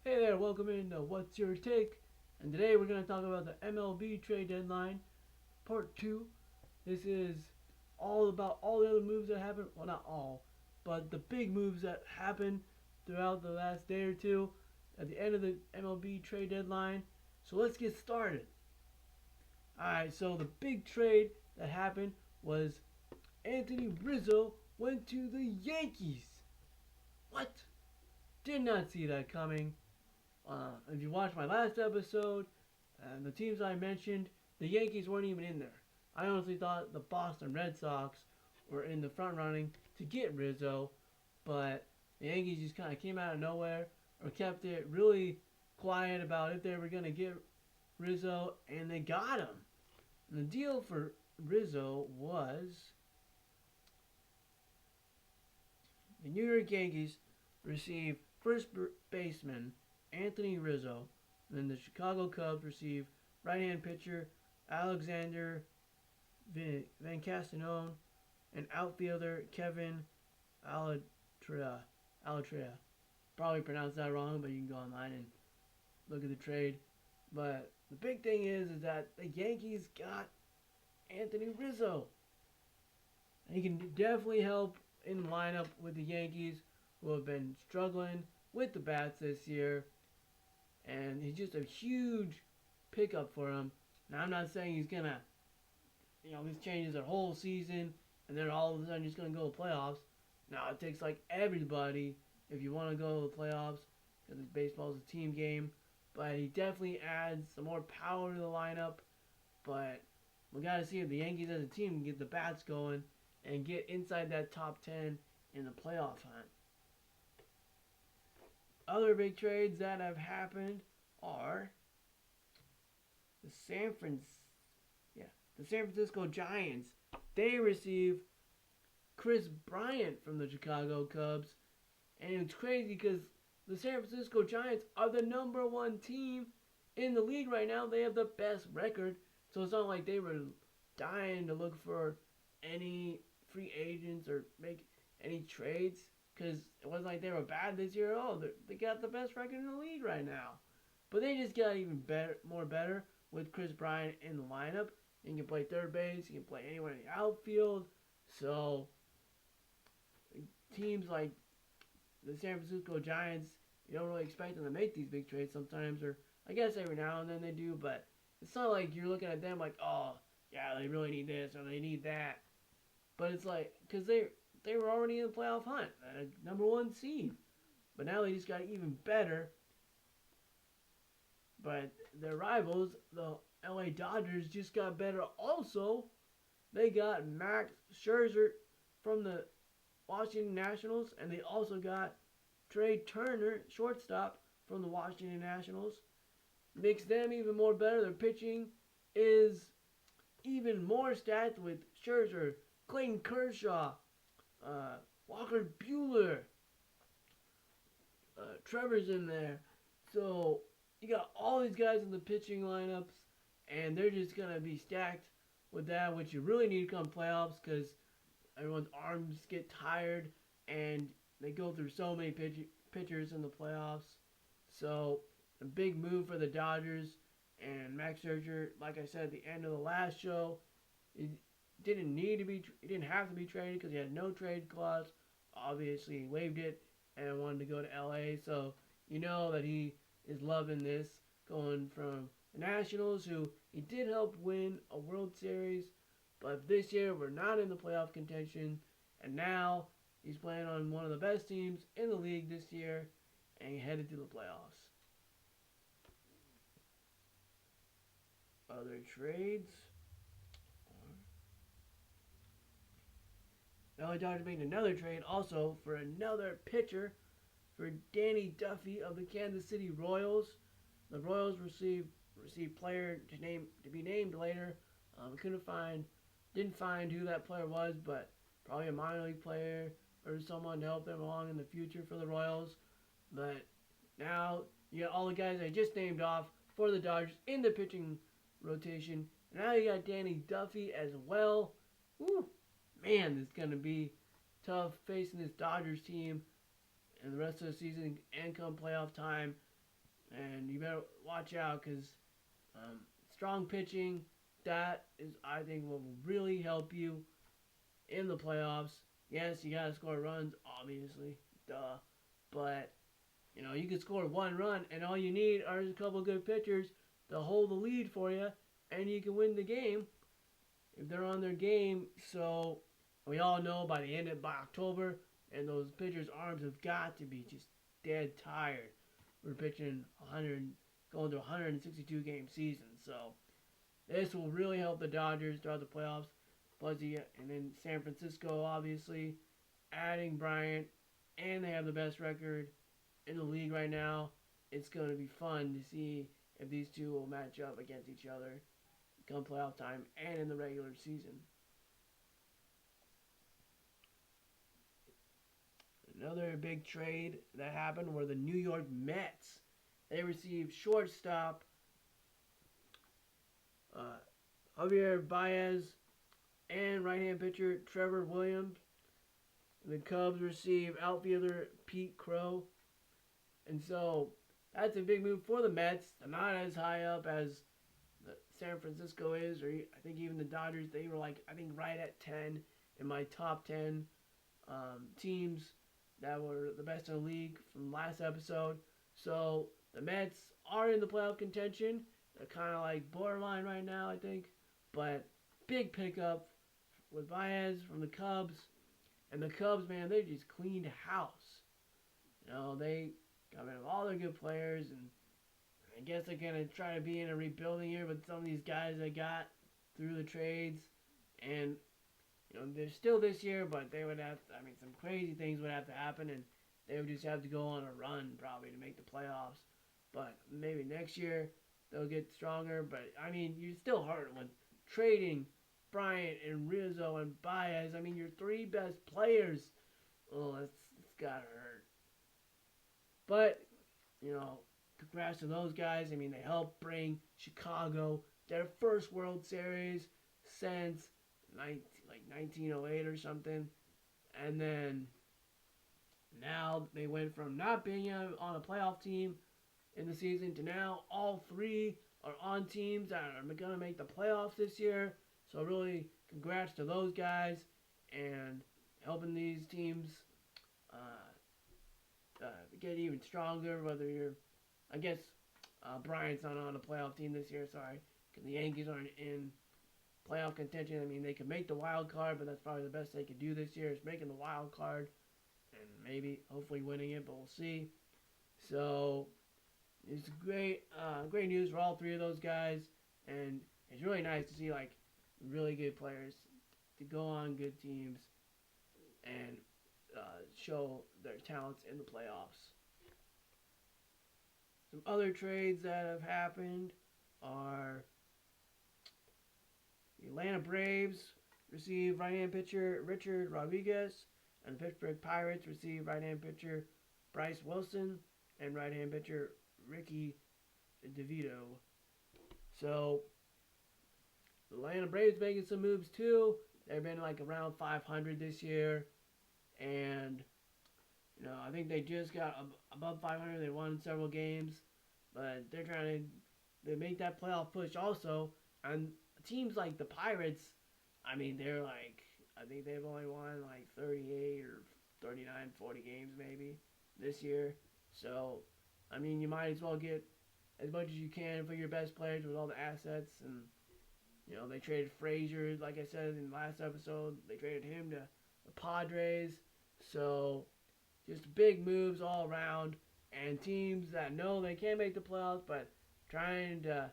Hey there, welcome in to What's Your Take? And today we're going to talk about the MLB trade deadline, part 2. This is all about all the other moves that happened. Well, not all, but the big moves that happened throughout the last day or two at the end of the MLB trade deadline. So let's get started. Alright, so the big trade that happened was Anthony Rizzo went to the Yankees. What? Did not see that coming. If you watched my last episode, the teams I mentioned, the Yankees weren't even in there. I honestly thought the Boston Red Sox were in the front running to get Rizzo, but the Yankees just kind of came out of nowhere or kept it really quiet about if they were going to get Rizzo, and they got him. And the deal for Rizzo was the New York Yankees received first baseman Anthony Rizzo. And then the Chicago Cubs receive right-hand pitcher Alexander Van Castanone and outfielder Kevin Alatria. Alatria. Probably pronounced that wrong, but you can go online and look at the trade. But the big thing is that the Yankees got Anthony Rizzo. And he can definitely help in the lineup with the Yankees, who have been struggling with the bats this year. And he's just a huge pickup for him. Now, I'm not saying he's going to, this changes their whole season and then all of a sudden he's going to go to playoffs. Now, it takes like everybody if you want to go to the playoffs because baseball is a team game. But he definitely adds some more power to the lineup. But we got to see if the Yankees as a team can get the bats going and get inside that top 10 in the playoff hunt. Other big trades that have happened are the San Francisco Giants. They received Chris Bryant from the Chicago Cubs, and it's crazy because the San Francisco Giants are the number one team in the league right now. They have the best record, so it's not like they were dying to look for any free agents or make any trades. Because it wasn't like they were bad this year at all. They got the best record in the league right now. But they just got even better with Chris Bryant in the lineup. He can play third base. He can play anywhere in the outfield. So, teams like the San Francisco Giants, you don't really expect them to make these big trades sometimes. Or, I guess every now and then they do. But it's not like you're looking at them like, oh, yeah, they really need this or they need that. But it's like, because they were already in the playoff hunt, number one seed. But now they just got even better. But their rivals, the LA Dodgers, just got better also. They got Max Scherzer from the Washington Nationals, and they also got Trey Turner, shortstop, from the Washington Nationals. Makes them even more better. Their pitching is even more stacked with Scherzer, Clayton Kershaw, Walker Buehler, Trevor's in there. So you got all these guys in the pitching lineups, and they're just gonna be stacked with that, which you really need to come playoffs because everyone's arms get tired and they go through so many pitchers in the playoffs. So a big move for the Dodgers and Max Scherzer. Like I said at the end of the last show, he didn't have to be traded because he had no trade clause. Obviously, he waived it and wanted to go to LA. So you know that he is loving this, going from the Nationals, who he did help win a World Series, but this year we're not in the playoff contention, and now he's playing on one of the best teams in the league this year, and he headed to the playoffs. Other trades. The LA Dodgers made another trade also for another pitcher for Danny Duffy of the Kansas City Royals. The Royals received player to be named later. We didn't find who that player was, but probably a minor league player or someone to help them along in the future for the Royals. But now you got all the guys I just named off for the Dodgers in the pitching rotation. And now you got Danny Duffy as well. Woo. Man, it's going to be tough facing this Dodgers team and the rest of the season and come playoff time. and you better watch out because strong pitching, that is, I think, will really help you in the playoffs. Yes, you gotta score runs, obviously, duh. But you can score one run, and all you need are a couple good pitchers to hold the lead for you, and you can win the game if they're on their game. So we all know by October, and those pitchers' arms have got to be just dead tired. We're pitching 100, going to 162 game season, so this will really help the Dodgers throughout the playoffs. Plus, and then San Francisco, obviously, adding Bryant, and they have the best record in the league right now. It's going to be fun to see if these two will match up against each other come playoff time and in the regular season. Another big trade that happened were the New York Mets. They received shortstop Javier Baez and right-hand pitcher Trevor Williams. The Cubs receive outfielder Pete Crow. And so that's a big move for the Mets. They're not as high up as the San Francisco is, or I think even the Dodgers. They were like, I think, right at 10 in my top 10 teams that were the best in the league from last episode. So the Mets are in the playoff contention. They're kind of like borderline right now, I think. But big pickup with Baez from the Cubs. And the Cubs, man, they just cleaned house. They got rid of all their good players, and I guess they're going to try to be in a rebuilding year with some of these guys they got through the trades. And, they're still this year, but they would have, some crazy things would have to happen, and they would just have to go on a run probably to make the playoffs. But maybe next year they'll get stronger. But, you're still hurt when trading Bryant and Rizzo and Baez. Your three best players. Oh, it's gotta hurt. But, congrats to those guys. They helped bring Chicago their first World Series since 1908 or something. And then now they went from not being on a playoff team in the season to now all three are on teams that are going to make the playoffs this year. So really, congrats to those guys and helping these teams get even stronger. Whether I guess Bryant's not on a playoff team this year, sorry, because the Yankees aren't in playoff contention. They could make the wild card, but that's probably the best they could do this year is making the wild card and maybe, hopefully, winning it, but we'll see. So it's great news for all three of those guys, and it's really nice to see really good players to go on good teams and show their talents in the playoffs. Some other trades that have happened are the Atlanta Braves receive right-hand pitcher Richard Rodriguez, and the Pittsburgh Pirates receive right-hand pitcher Bryce Wilson and right-hand pitcher Ricky DeVito. So the Atlanta Braves making some moves too. They've been around 500 this year, and I think they just got above 500. They won several games, but they're trying to make that playoff push also. And teams like the Pirates, they're I think they've only won 38 or 39, 40 games maybe this year. So, you might as well get as much as you can for your best players with all the assets. And, they traded Frazier, like I said in the last episode. They traded him to the Padres. So, just big moves all around. And teams that know they can't make the playoffs, but trying to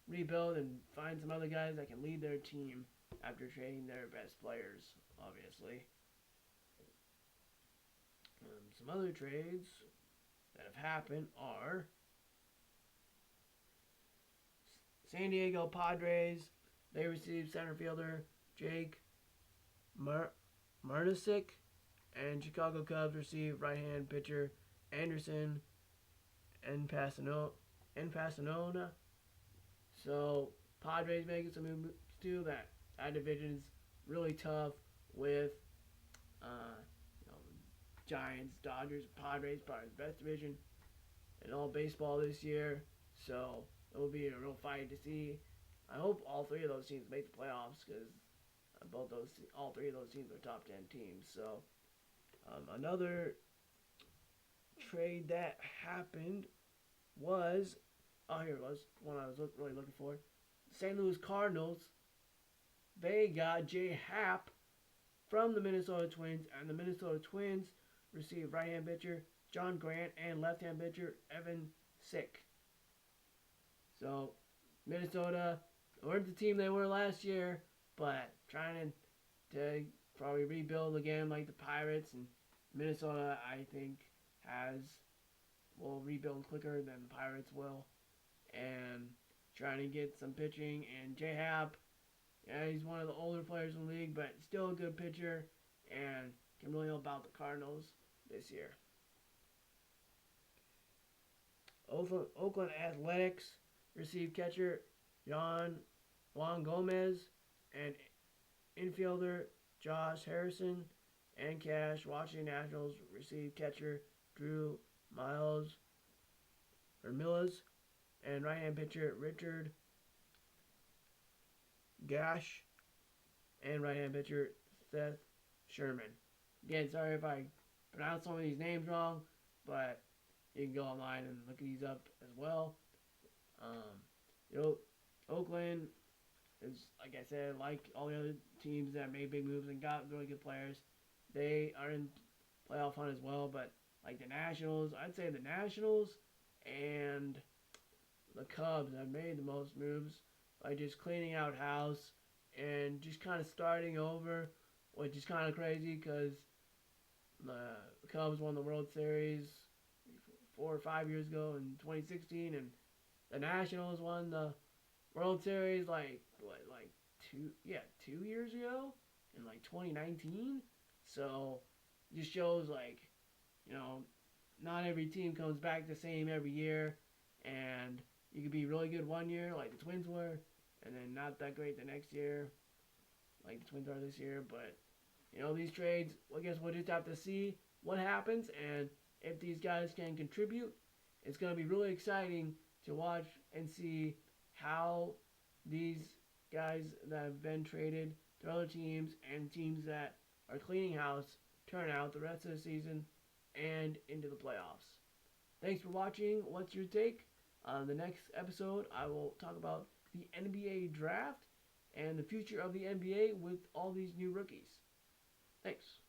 rebuild and find some other guys that can lead their team after trading their best players, obviously. Some other trades that have happened are San Diego Padres. They received center fielder Jake Marnasick, and Chicago Cubs received right-hand pitcher Anderson and Pasanona. So Padres making some moves too. That division is really tough with Giants, Dodgers, Padres, probably the best division in all baseball this year. So it will be a real fight to see. I hope all three of those teams make the playoffs because all three of those teams are top 10 teams. So another trade that happened was here it was one I was really looking for. St. Louis Cardinals. They got Jay Happ from the Minnesota Twins, and the Minnesota Twins received right-hand pitcher John Grant and left-hand pitcher Evan Sick. So Minnesota weren't the team they were last year, but trying to probably rebuild again like the Pirates, and Minnesota I think will rebuild quicker than the Pirates will, and trying to get some pitching. And J Happ, yeah, he's one of the older players in the league, but still a good pitcher and can really help out the Cardinals this year. Oakland Athletics received catcher Juan Gomez and infielder Josh Harrison, and cash Washington Nationals received catcher Drew Mills and right-hand pitcher Richard Gash and right-hand pitcher Seth Sherman. Again, sorry if I pronounce some of these names wrong, but you can go online and look these up as well. Oakland is, like I said, like all the other teams that made big moves and got really good players. They are in playoff hunt as well, but like the Nationals, I'd say the Nationals and the Cubs have made the most moves by just cleaning out house and just kind of starting over, which is kind of crazy because the Cubs won the World Series 4 or 5 years ago in 2016, and the Nationals won the World Series like 2 years ago in like 2019. So it just shows not every team comes back the same every year, and you could be really good one year like the Twins were, and then not that great the next year like the Twins are this year. But these trades, I guess we'll just have to see what happens, and if these guys can contribute, it's going to be really exciting to watch and see how these guys that have been traded to other teams and teams that are cleaning house turn out the rest of the season and into the playoffs. Thanks for watching. What's your take? On the next episode, I will talk about the NBA draft and the future of the NBA with all these new rookies. Thanks.